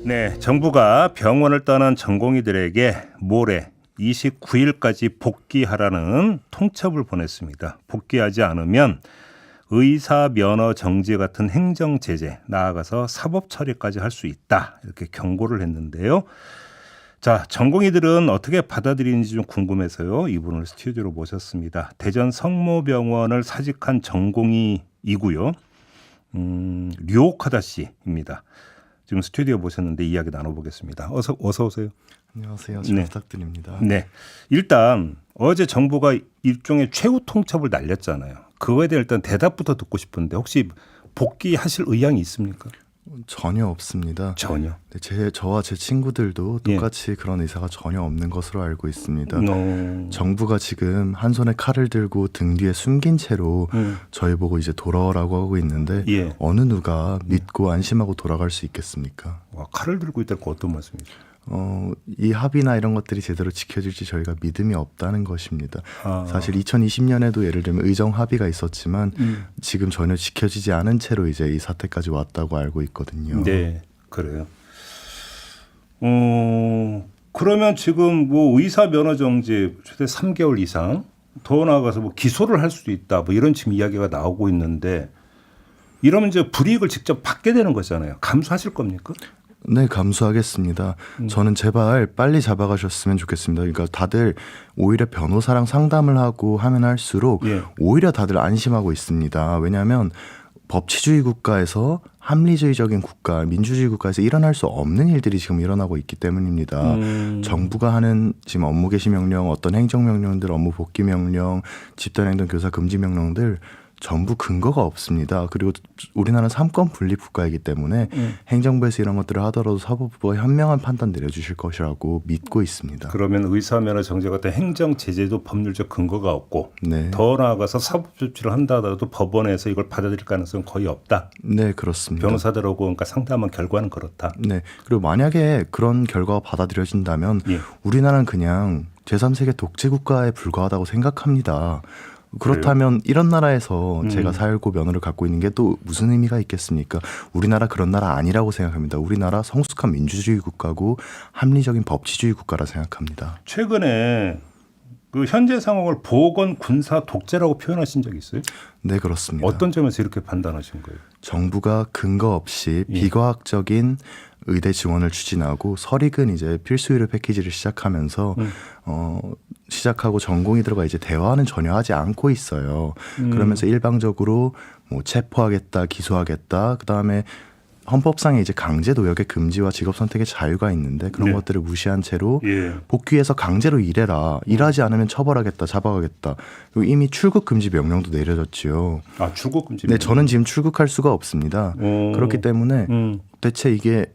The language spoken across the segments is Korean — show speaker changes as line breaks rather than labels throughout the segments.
네, 정부가 병원을 떠난 전공의들에게 모레 29일까지 복귀하라는 통첩을 보냈습니다. 복귀하지 않으면 의사 면허 정지 같은 행정 제재, 나아가서 사법 처리까지 할 수 있다, 이렇게 경고를 했는데요. 자, 전공의들은 어떻게 받아들이는지 좀 궁금해서요, 이분을 스튜디오로 모셨습니다. 대전 성모병원을 사직한 전공의이고요. 류옥하다 씨입니다. 지금 스튜디오 모셨는데 이야기 나눠보겠습니다. 어서 오세요.
안녕하세요. 잘 부탁드립니다.
네, 일단 어제 정부가 일종의 최후 통첩을 날렸잖아요. 그거에 대해 일단 대답부터 듣고 싶은데 혹시 복귀하실 의향이 있습니까?
전혀 없습니다.
전혀.
네, 저와 제 친구들도 똑같이 그런 의사가 전혀 없는 것으로 알고 있습니다. 정부가 지금 한 손에 칼을 들고 등 뒤에 숨긴 채로 저희 보고 이제 돌아오라고 하고 있는데 어느 누가 믿고 안심하고 돌아갈 수 있겠습니까?
와, 칼을 들고 있다는 건 어떤 말씀이죠?
이 합의나 이런 것들이 제대로 지켜질지 저희가 믿음이 없다는 것입니다. 사실 2020년에도 예를 들면 의정 합의가 있었지만 지금 전혀 지켜지지 않은 채로 이제 이 사태까지 왔다고 알고 있거든요.
네, 그래요. 그러면 지금 뭐 의사 면허 정지 최대 3개월 이상, 더 나아가서 뭐 기소를 할 수도 있다, 뭐 이런 지금 이야기가 나오고 있는데, 이러면 이제 불이익을 직접 받게 되는 거잖아요. 감수하실 겁니까?
네, 감수하겠습니다. 저는 제발 빨리 잡아가셨으면 좋겠습니다. 그러니까 다들 오히려 변호사랑 상담을 하고 하면 할수록 오히려 다들 안심하고 있습니다. 왜냐하면 법치주의 국가에서 합리주의적인 국가, 민주주의 국가에서 일어날 수 없는 일들이 지금 일어나고 있기 때문입니다. 정부가 하는 지금 업무 개시 명령, 어떤 행정명령들, 업무 복귀 명령, 집단행동 교사 금지 명령들 전부 근거가 없습니다. 그리고 우리나라는 삼권 분립 국가이기 때문에 행정부에서 이런 것들을 하더라도 사법부가 현명한 판단 내려주실 것이라고 믿고 있습니다.
그러면 의사면허 정지 같은 행정 제재도 법률적 근거가 없고 더 나아가서 사법 조치를 한다 하더라도 법원에서 이걸 받아들일 가능성은 거의 없다.
네, 그렇습니다.
변호사들하고 그러니까 상담한 결과는 그렇다.
네, 그리고 만약에 그런 결과가 받아들여진다면 우리나라는 그냥 제3세계 독재 국가에 불과하다고 생각합니다. 그렇다면 이런 나라에서 제가 살고 면허를 갖고 있는 게 또 무슨 의미가 있겠습니까? 우리나라 그런 나라 아니라고 생각합니다. 우리나라 성숙한 민주주의 국가고 합리적인 법치주의 국가라 생각합니다.
최근에 그 현재 상황을 보건 군사 독재라고 표현하신 적이 있어요?
네, 그렇습니다.
어떤 점에서 이렇게 판단하신 거예요?
정부가 근거 없이 비과학적인 의대 지원을 추진하고 설익은 이제 필수 의료 패키지를 시작하면서 시작하고 전공의들과 이제 대화는 전혀 하지 않고 있어요. 그러면서 일방적으로 뭐 체포하겠다, 기소하겠다, 그 다음에 헌법상에 이제 강제 노역의 금지와 직업 선택의 자유가 있는데 그런 것들을 무시한 채로 복귀해서 강제로 일해라, 일하지 않으면 처벌하겠다, 잡아가겠다. 그리고 이미 출국 금지 명령도 내려졌지요.
아, 출국 금지?
네, 저는 지금 출국할 수가 없습니다. 그렇기 때문에 대체 이게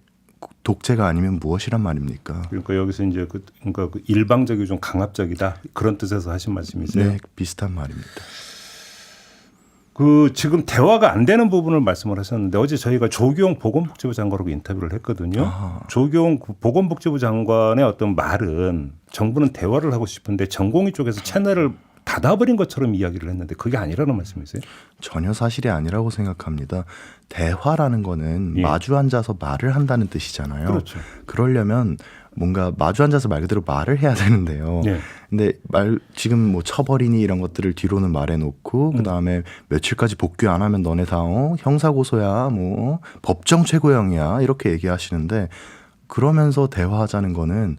독재가 아니면 무엇이란 말입니까?
그러니까 여기서 이제 그러니까 일방적이고 좀 강압적이다, 그런 뜻에서 하신 말씀이세요?
네, 비슷한 말입니다.
지금 대화가 안 되는 부분을 말씀을 하셨는데 어제 저희가 조규용 보건복지부 장관하고 인터뷰를 했거든요. 조규용 보건복지부 장관의 어떤 말은 정부는 대화를 하고 싶은데 전공의 쪽에서 채널을 닫아버린 것처럼 이야기를 했는데 그게 아니라는 말씀이세요?
전혀 사실이 아니라고 생각합니다. 대화라는 거는 마주 앉아서 말을 한다는 뜻이잖아요.
그렇죠.
그러려면 뭔가 마주 앉아서 말 그대로 말을 해야 되는데요. 근데 지금 뭐 처벌이니 이런 것들을 뒤로는 말해놓고 그 다음에 며칠까지 복귀 안 하면 너네 다 형사고소야, 뭐 법정 최고형이야, 이렇게 얘기하시는데, 그러면서 대화하자는 거는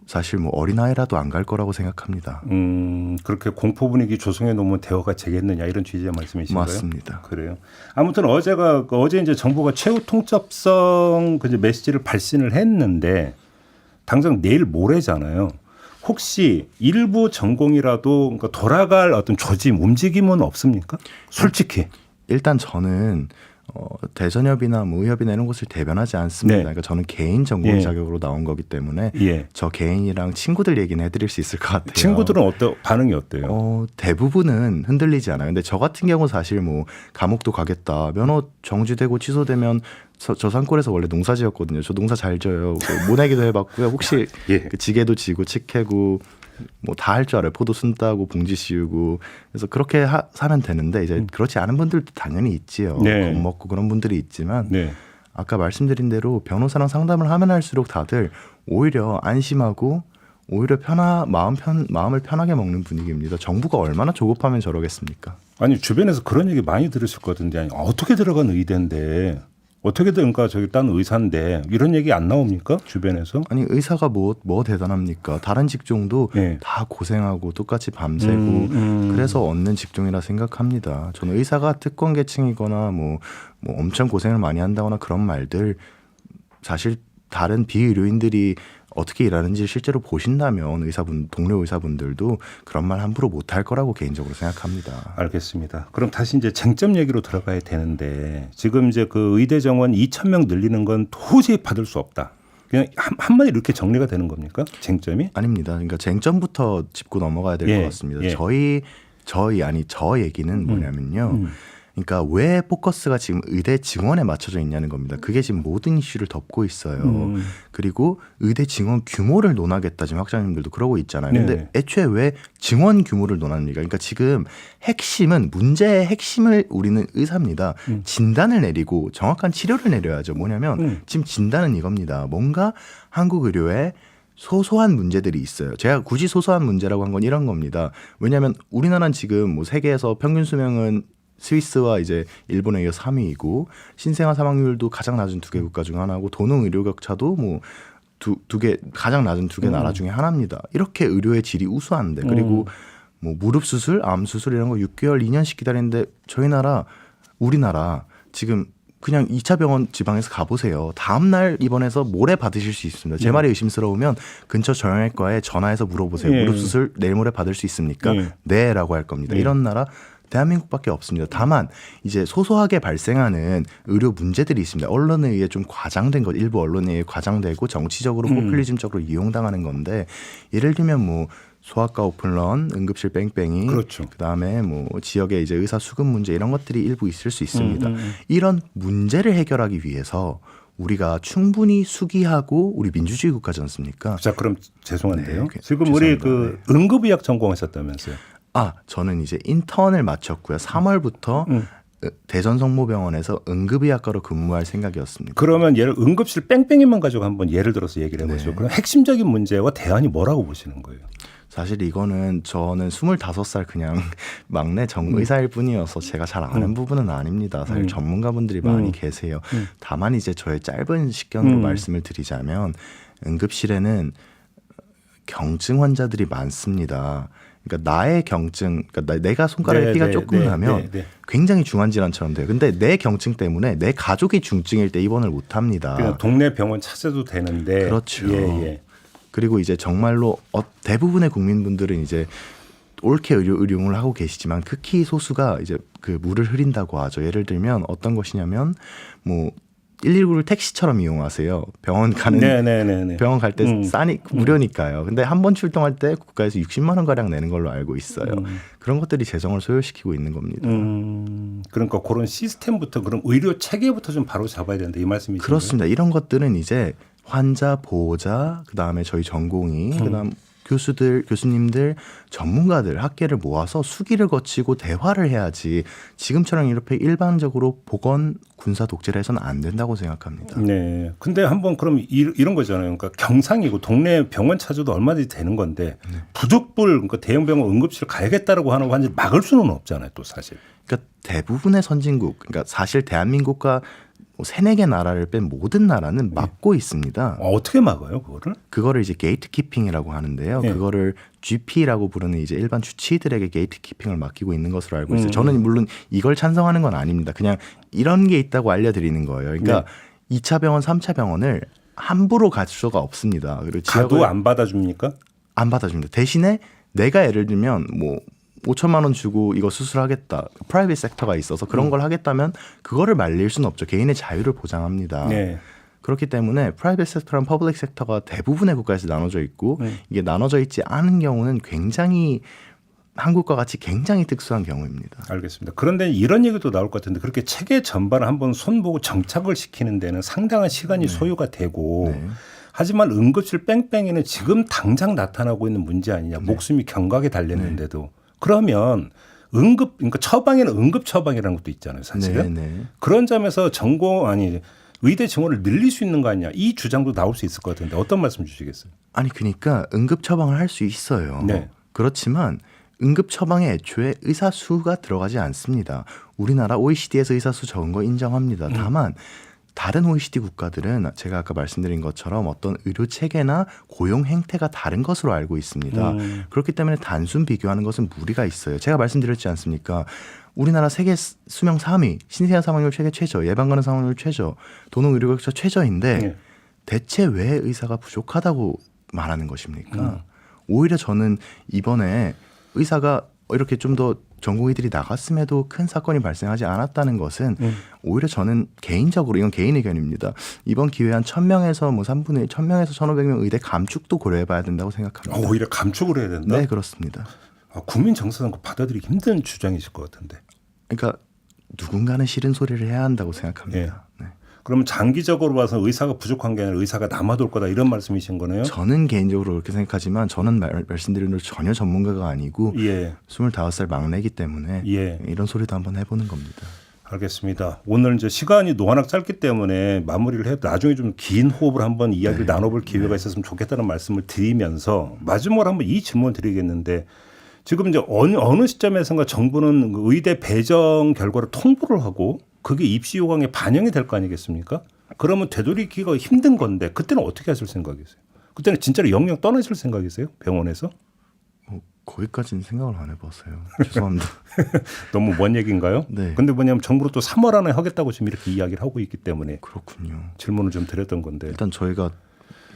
사실 뭐 어린아이라도 안 갈 거라고 생각합니다.
그렇게 공포 분위기 조성해 놓으면 대화가 되겠느냐, 이런 취지의 말씀이신가요?
맞습니다.
그래요. 아무튼 어제 이제 정부가 최후 통첩성 메시지를 발신을 했는데 당장 내일 모레잖아요. 혹시 일부 전공이라도 그러니까 돌아갈 어떤 조짐, 움직임은 없습니까? 솔직히.
일단 저는 대전협이나 뭐 의협이나 이런 곳을 대변하지 않습니다. 그러니까 저는 개인 전공 자격으로 나온 거기 때문에 저 개인이랑 친구들 얘기는 해드릴 수 있을 것 같아요.
친구들은 반응이 어때요?
대부분은 흔들리지 않아요. 근데 저 같은 경우 사실 뭐 감옥도 가겠다, 면허 정지되고 취소되면 저 산골에서 원래 농사 지었거든요. 저 농사 잘 져요. 모내기도 해봤고요. 혹시 그 지게도 지고 치 캐고 뭐 다 할 줄 알아요. 포도 순 따고 봉지 씌우고. 그래서 그렇게 사면 되는데 이제 그렇지 않은 분들도 당연히 있지요. 겁먹고 그런 분들이 있지만 아까 말씀드린 대로 변호사랑 상담을 하면 할수록 다들 오히려 안심하고 오히려 마음을 편하게 먹는 분위기입니다. 정부가 얼마나 조급하면 저러겠습니까?
아니 주변에서 그런 얘기 많이 들으실 것 같은데 아니, 어떻게 들어간 의대인데 어떻게 그러니까 저기 딴 의사인데 이런 얘기 안 나옵니까 주변에서?
아니 의사가 뭐 대단합니까? 다른 직종도
예.
다 고생하고 똑같이 밤새고 그래서 얻는 직종이라 생각합니다. 저는 의사가 특권 계층이거나 뭐 엄청 고생을 많이 한다거나 그런 말들 사실 다른 비의료인들이 어떻게 일하는지 실제로 보신다면 동료 의사분들도 그런 말 함부로 못할 거라고 개인적으로 생각합니다.
알겠습니다. 그럼 다시 이제 쟁점 얘기로 들어가야 되는데 지금 이제 그 의대 정원 2,000명 늘리는 건 도저히 받을 수 없다. 그냥 한마디 이렇게 정리가 되는 겁니까? 쟁점이?
아닙니다. 그러니까 쟁점부터 짚고 넘어가야 될 것 같습니다.
예.
저 얘기는 뭐냐면요. 그러니까 왜 포커스가 지금 의대 증원에 맞춰져 있냐는 겁니다. 그게 지금 모든 이슈를 덮고 있어요. 그리고 의대 증원 규모를 논하겠다 지금 학장님들도 그러고 있잖아요. 근데
네.
애초에 왜 증원 규모를 논합니까? 그러니까 지금 문제의 핵심을 우리는 의사입니다. 진단을 내리고 정확한 치료를 내려야죠. 뭐냐면 지금 진단은 이겁니다. 뭔가 한국 의료에 소소한 문제들이 있어요. 제가 굳이 소소한 문제라고 한 건 이런 겁니다. 왜냐하면 우리나라는 지금 뭐 세계에서 평균 수명은 스위스와 이제 일본에 이어 3위이고 신생아 사망률도 가장 낮은 두 개 국가 중 하나고 도농 의료 격차도 뭐 두 개 가장 낮은 두 개 나라 중에 하나입니다. 이렇게 의료의 질이 우수한데 그리고 뭐 무릎 수술, 암 수술 이런 거 6개월, 2년씩 기다리는데 우리나라 지금 그냥 2차 병원 지방에서 가보세요. 다음 날 입원해서 모레 받으실 수 있습니다. 제 말이 의심스러우면 근처 정형외과에 전화해서 물어보세요. 무릎 수술 내일 모레 받을 수 있습니까? 네라고 할 겁니다. 이런 나라 대한민국밖에 없습니다. 다만 이제 소소하게 발생하는 의료 문제들이 있습니다. 언론에 의해 좀 과장된 것, 일부 언론에 의해 과장되고 정치적으로 포퓰리즘적으로 이용당하는 건데 예를 들면 뭐 소아과 오픈런, 응급실 뺑뺑이,
그렇죠.
그다음에 뭐 지역의 이제 의사 수급 문제 이런 것들이 일부 있을 수 있습니다. 이런 문제를 해결하기 위해서 우리가 충분히 수기하고 우리 민주주의 국가지 않습니까?
자 그럼 죄송한데요.
네,
지금
죄송합니다.
우리 그 응급의학 전공하셨다면서요?
저는 이제 인턴을 마쳤고요. 3월부터 대전성모병원에서 응급의학과로 근무할 생각이었습니다.
그러면 응급실 뺑뺑이만 가지고 한번 예를 들어서 얘기를 해보죠.
네.
그럼 핵심적인 문제와 대안이 뭐라고 보시는 거예요?
사실 이거는 저는 25살 그냥 막내 정의사일 뿐이어서 제가 잘 아는 부분은 아닙니다. 사실 전문가분들이 많이 계세요. 다만 이제 저의 짧은 식견으로 말씀을 드리자면 응급실에는 경증 환자들이 많습니다. 그러니까 나의 경증, 그러니까 내가 손가락에 피가 조금 나면 굉장히 중한 질환처럼 돼요. 근데 내 경증 때문에 내 가족이 중증일 때 입원을 못 합니다.
그냥 동네 병원 찾아도 되는데.
그렇죠.
예.
그리고 이제 정말로 대부분의 국민분들은 이제 옳게 의료응을 하고 계시지만 극히 소수가 이제 그 물을 흐린다고 하죠. 예를 들면 어떤 것이냐면 뭐 119를 택시처럼 이용하세요. 병원 가는 병원 갈 때 싸니 무료니까요. 근데 한 번 출동할 때 국가에서 60만 원 가량 내는 걸로 알고 있어요. 그런 것들이 재정을 소요시키고 있는 겁니다.
그러니까 그런 시스템부터 그럼 의료 체계부터 좀 바로 잡아야 된다 이 말씀이시죠?
그렇습니다. 이런 것들은 이제 환자 보호자 그다음에 저희 전공의 그다음 교수님들, 전문가들, 학계를 모아서 수기를 거치고 대화를 해야지 지금처럼 이렇게 일반적으로 보건 군사 독재를 해서는 안 된다고 생각합니다.
네. 근데 한번 그럼 이런 거잖아요. 그러니까 경상이고 동네 병원 찾아도 얼마든지 되는 건데 부족불 그러니까 대형 병원 응급실 가야겠다라고 하는 환자를 막을 수는 없잖아요. 또 사실.
그러니까 대부분의 선진국, 그러니까 사실 대한민국과 3-4개 나라를 뺀 모든 나라는 막고 있습니다.
어떻게 막아요, 그거를?
그거를 이제 게이트키핑이라고 하는데요. 그거를 GP라고 부르는 이제 일반 주치의들에게 게이트키핑을 맡기고 있는 것으로 알고 있어요. 저는 물론 이걸 찬성하는 건 아닙니다. 그냥 이런 게 있다고 알려드리는 거예요. 그러니까 2차 병원, 3차 병원을 함부로 갈 수가 없습니다. 그리고
가도 안 받아줍니까?
안 받아줍니다. 대신에 내가 예를 들면 뭐 5천만 원 주고 이거 수술하겠다. 프라이빗 섹터가 있어서 그런 걸 하겠다면 그거를 말릴 수는 없죠. 개인의 자유를 보장합니다. 그렇기 때문에 프라이빗 섹터랑 퍼블릭 섹터가 대부분의 국가에서 나눠져 있고 이게 나눠져 있지 않은 경우는 굉장히 한국과 같이 굉장히 특수한 경우입니다.
알겠습니다. 그런데 이런 얘기도 나올 것 같은데 그렇게 체계 전반을 한번 손보고 정착을 시키는 데는 상당한 시간이 소요가 되고 하지만 응급실 뺑뺑이는 지금 당장 나타나고 있는 문제 아니냐. 목숨이 경각에 달렸는데도. 그러면 그러니까 처방에는 응급 처방이라는 것도 있잖아요, 사실은. 그런 점에서 의대 증원을 늘릴 수 있는 거 아니냐 이 주장도 나올 수 있을 것 같은데 어떤 말씀 주시겠어요?
아니 그러니까 응급 처방을 할 수 있어요.
네.
그렇지만 응급 처방에 애초에 의사 수가 들어가지 않습니다. 우리나라 OECD에서 의사 수 적은 거 인정합니다. 다만 다른 OECD 국가들은 제가 아까 말씀드린 것처럼 어떤 의료 체계나 고용 행태가 다른 것으로 알고 있습니다. 그렇기 때문에 단순 비교하는 것은 무리가 있어요. 제가 말씀드렸지 않습니까? 우리나라 세계 수명 3위, 신생아 사망률 세계 최저, 예방 가능 사망률 최저, 도농 의료 격차 최저인데
네.
대체 왜 의사가 부족하다고 말하는 것입니까? 오히려 저는 이번에 의사가 이렇게 좀 더 전공의들이 나갔음에도 큰 사건이 발생하지 않았다는 것은 오히려 저는 개인적으로 이건 개인 의견입니다. 이번 기회에 한 1,000명에서 뭐 3분의 1, 1,000명에서 1,500명 의대 감축도 고려해봐야 된다고 생각합니다.
오히려 감축을 해야 된다?
네, 그렇습니다.
국민 정서는 받아들이기 힘든 주장이실 것 같은데.
그러니까 누군가는 싫은 소리를 해야 한다고 생각합니다. 네.
그러면 장기적으로 봐서 의사가 부족한 게 아니라 의사가 남아돌 거다 이런 말씀이신 거네요?
저는 개인적으로 그렇게 생각하지만 저는 말씀드린 대로 전혀 전문가가 아니고 25살 막내이기 때문에 이런 소리도 한번 해보는 겁니다.
알겠습니다. 오늘 이제 시간이 워낙 짧기 때문에 마무리를 해도 나중에 좀 긴 호흡을 한번 이야기를 나눠볼 기회가 있었으면 좋겠다는 말씀을 드리면서 마지막으로 한번 이 질문 드리겠는데 지금 이제 어느 시점에선가 정부는 의대 배정 결과를 통보를 하고 그게 입시 요강에 반영이 될 거 아니겠습니까? 그러면 되돌이기가 힘든 건데 그때는 어떻게 하실 생각이세요? 그때는 진짜로 영영 떠나실 생각이세요? 병원에서?
거기까지는 생각을 안 해봤어요. 죄송합니다.
너무 먼 얘기인가요?
네.
근데 뭐냐면 정부로 또 3월 안에 하겠다고 지금 이렇게 이야기를 하고 있기 때문에
그렇군요.
질문을 좀 드렸던 건데
일단 저희가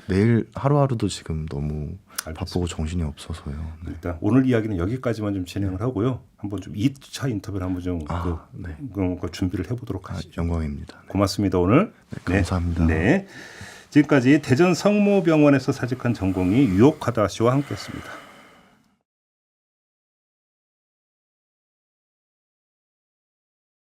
내일 하루하루도 지금 너무 바쁘고 정신이 없어서요. 네.
일단 오늘 이야기는 여기까지만 좀 진행을 하고요. 한번 좀 2차 인터뷰를 한번 좀 준비를 해보도록 하시죠.
영광입니다. 네.
고맙습니다 오늘.
네, 감사합니다.
네. 지금까지 대전 성모병원에서 사직한 전공의 유옥하다 씨와 함께했습니다.